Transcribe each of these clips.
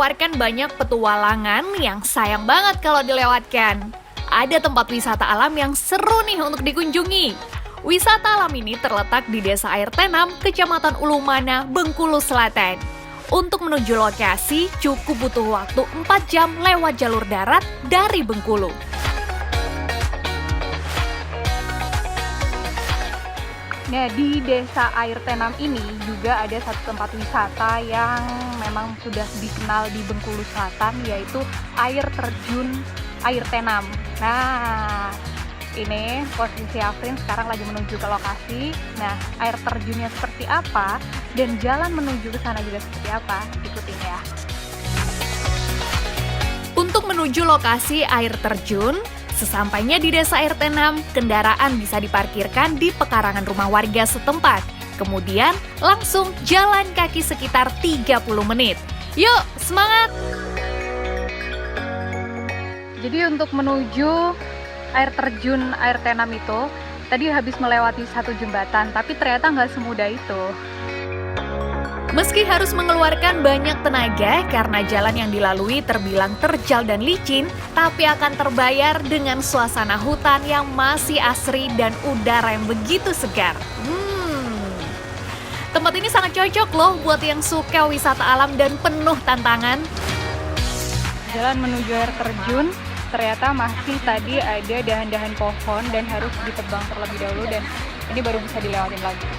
menawarkan banyak petualangan yang sayang banget kalau dilewatkan. Ada tempat wisata alam yang seru nih untuk dikunjungi. Wisata alam ini terletak di Desa Air Tenam, Kecamatan Ulumana, Bengkulu Selatan. Untuk menuju lokasi, cukup butuh waktu 4 jam lewat jalur darat dari Bengkulu. Nah, di Desa Air Tenam ini juga ada satu tempat wisata yang memang sudah dikenal di Bengkulu Selatan, yaitu air terjun Air Tenam. Nah, ini posisi Afrin sekarang lagi menuju ke lokasi. Nah, air terjunnya seperti apa dan jalan menuju ke sana juga seperti apa? Ikutin ya. Untuk menuju lokasi air terjun, sesampainya di Desa Air Tenam, kendaraan bisa diparkirkan di pekarangan rumah warga setempat. Kemudian langsung jalan kaki sekitar 30 menit. Yuk, semangat! Jadi untuk menuju air terjun Air Tenam itu, tadi habis melewati satu jembatan, tapi ternyata nggak semudah itu. Meski harus mengeluarkan banyak tenaga karena jalan yang dilalui terbilang terjal dan licin, tapi akan terbayar dengan suasana hutan yang masih asri dan udara yang begitu segar. Tempat ini sangat cocok loh buat yang suka wisata alam dan penuh tantangan. Jalan menuju air terjun, ternyata masih tadi ada dahan-dahan pohon dan harus ditebang terlebih dahulu, dan ini baru bisa dilewatin lagi.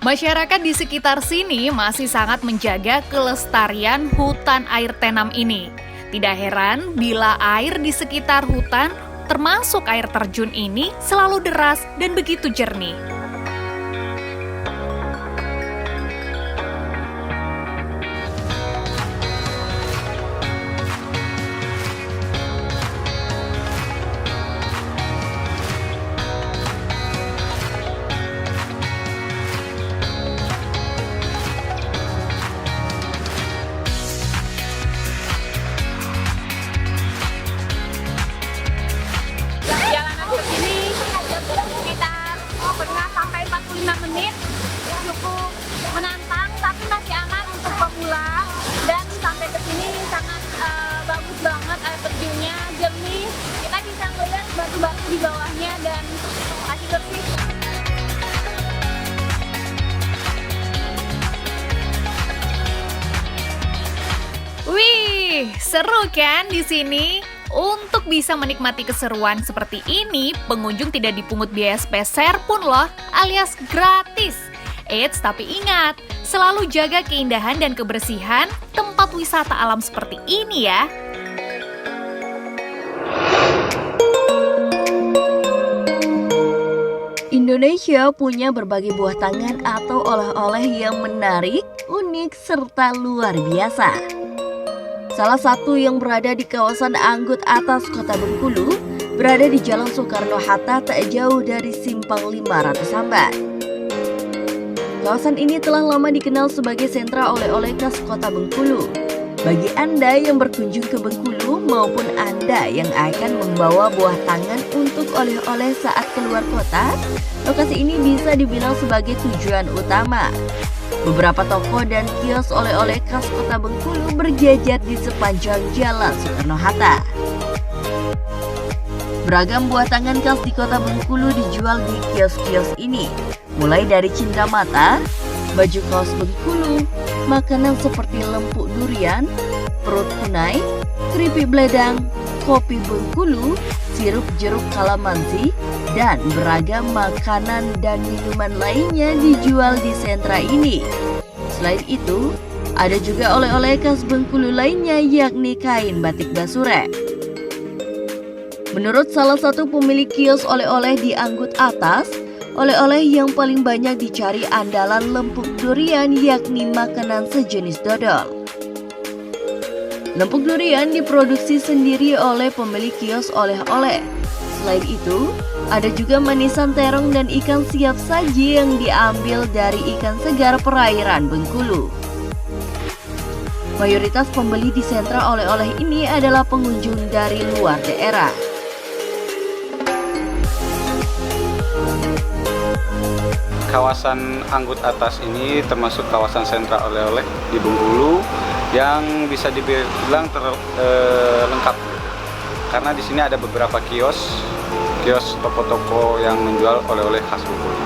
Masyarakat di sekitar sini masih sangat menjaga kelestarian hutan air tenam ini. Tidak heran bila air di sekitar hutan, termasuk air terjun ini, selalu deras dan begitu jernih. Menit cukup menantang, tapi masih aman untuk pemula, dan sampai ke sini sangat bagus banget, air terjunnya jernih, kita bisa melihat batu-batu di bawahnya dan masih bersih. Wih, seru kan di sini? Untuk bisa menikmati keseruan seperti ini, pengunjung tidak dipungut biaya spesial pun loh, alias gratis. Eits, tapi ingat, selalu jaga keindahan dan kebersihan tempat wisata alam seperti ini ya. Indonesia punya berbagai buah tangan atau oleh-oleh yang menarik, unik, serta luar biasa. Salah satu yang berada di kawasan Anggut Atas, Kota Bengkulu, berada di Jalan Soekarno-Hatta tak jauh dari Simpang 500 Sambat. Kawasan ini telah lama dikenal sebagai sentra oleh-oleh khas Kota Bengkulu. Bagi Anda yang berkunjung ke Bengkulu maupun Anda yang akan membawa buah tangan untuk oleh-oleh saat keluar kota, lokasi ini bisa dibilang sebagai tujuan utama. Beberapa toko dan kios oleh-oleh khas Kota Bengkulu berjajar di sepanjang Jalan Soekarno-Hatta. Beragam buah tangan khas di Kota Bengkulu dijual di kios-kios ini, mulai dari cinta mata, baju kaos Bengkulu, makanan seperti lempuk durian, perut kunai, keripik beledang, kopi Bengkulu, sirup jeruk kalamansi, dan beragam makanan dan minuman lainnya dijual di sentra ini. Selain itu, ada juga oleh-oleh khas Bengkulu lainnya, yakni kain batik Basure. Menurut salah satu pemilik kios oleh-oleh di Anggut Atas, Oleh-oleh yang paling banyak dicari andalan lempuk durian, yakni makanan sejenis dodol. Lempuk durian diproduksi sendiri oleh pemilik kios oleh-oleh. Selain itu, ada juga manisan terong dan ikan siap saji yang diambil dari ikan segar perairan Bengkulu. Mayoritas pembeli di sentra oleh-oleh ini adalah pengunjung dari luar daerah. Kawasan Anggut Atas ini termasuk kawasan sentra oleh-oleh di Bengkulu yang bisa dibilang lengkap, karena di sini ada beberapa kios toko-toko yang menjual oleh-oleh khas Bengkulu,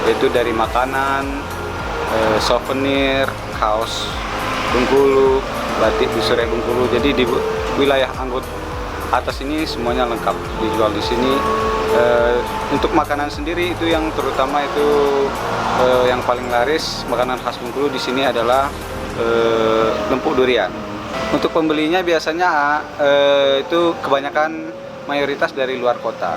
yaitu dari makanan, souvenir, kaos Bengkulu, batik busure Bengkulu. Jadi di wilayah Anggut Atas ini semuanya lengkap dijual di sini. Untuk makanan sendiri itu yang terutama itu yang paling laris makanan khas Bengkulu di sini adalah lempuk durian. Untuk pembelinya biasanya itu kebanyakan mayoritas dari luar kota.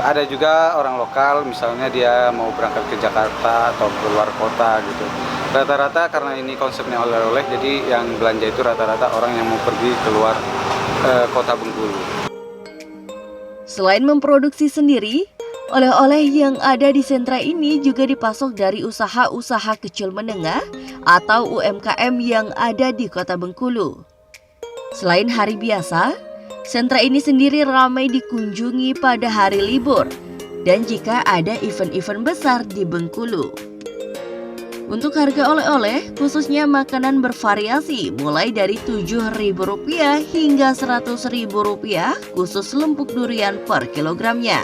Ada juga orang lokal, misalnya dia mau berangkat ke Jakarta atau ke luar kota gitu. Rata-rata karena ini konsepnya oleh-oleh, jadi yang belanja itu rata-rata orang yang mau pergi keluar kota Bengkulu. Selain memproduksi sendiri, oleh-oleh yang ada di sentra ini juga dipasok dari usaha-usaha kecil menengah atau UMKM yang ada di kota Bengkulu. Selain hari biasa, sentra ini sendiri ramai dikunjungi pada hari libur dan jika ada event-event besar di Bengkulu. Untuk harga oleh-oleh, khususnya makanan bervariasi mulai dari Rp7.000 hingga Rp100.000 khusus lempuk durian per kilogramnya.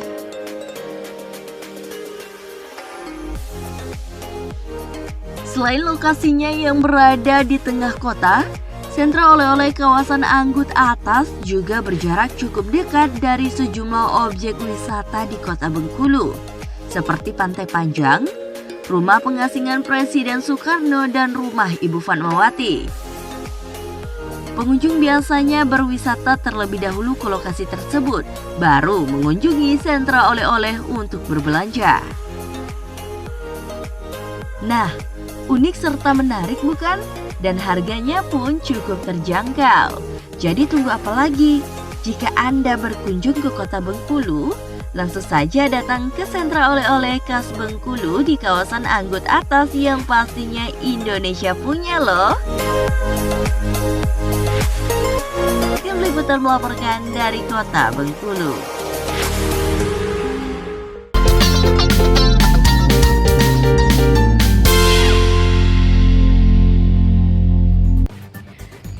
Selain lokasinya yang berada di tengah kota, sentra oleh-oleh kawasan Anggut Atas juga berjarak cukup dekat dari sejumlah objek wisata di kota Bengkulu, seperti Pantai Panjang, Rumah Pengasingan Presiden Soekarno, dan Rumah Ibu Fatmawati. Pengunjung biasanya berwisata terlebih dahulu ke lokasi tersebut, baru mengunjungi sentra oleh-oleh untuk berbelanja. Nah, unik serta menarik bukan? Dan harganya pun cukup terjangkau. Jadi tunggu apa lagi? Jika Anda berkunjung ke kota Bengkulu, langsung saja datang ke sentra oleh-oleh khas Bengkulu di kawasan Anggut Atas yang pastinya Indonesia punya loh. Tim Liputan melaporkan dari kota Bengkulu.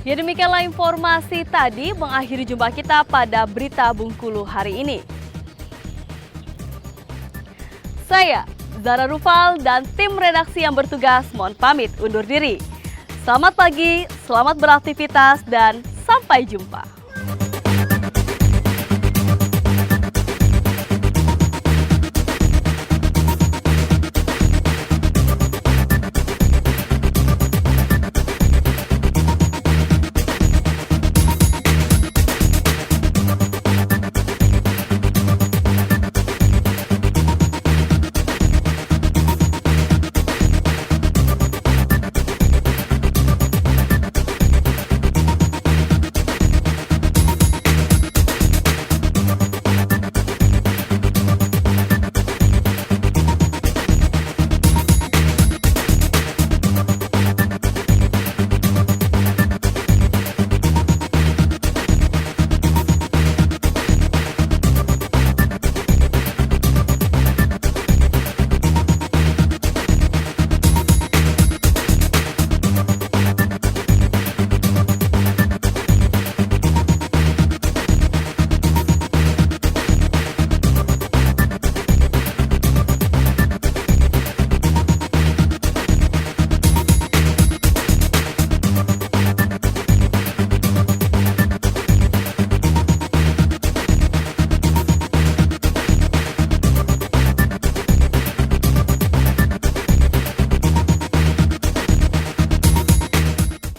Ya, demikianlah informasi tadi mengakhiri jumpa kita pada Berita Bengkulu hari ini. Saya, Zara Rufal, dan tim redaksi yang bertugas mohon pamit undur diri. Selamat pagi, selamat beraktivitas, dan sampai jumpa.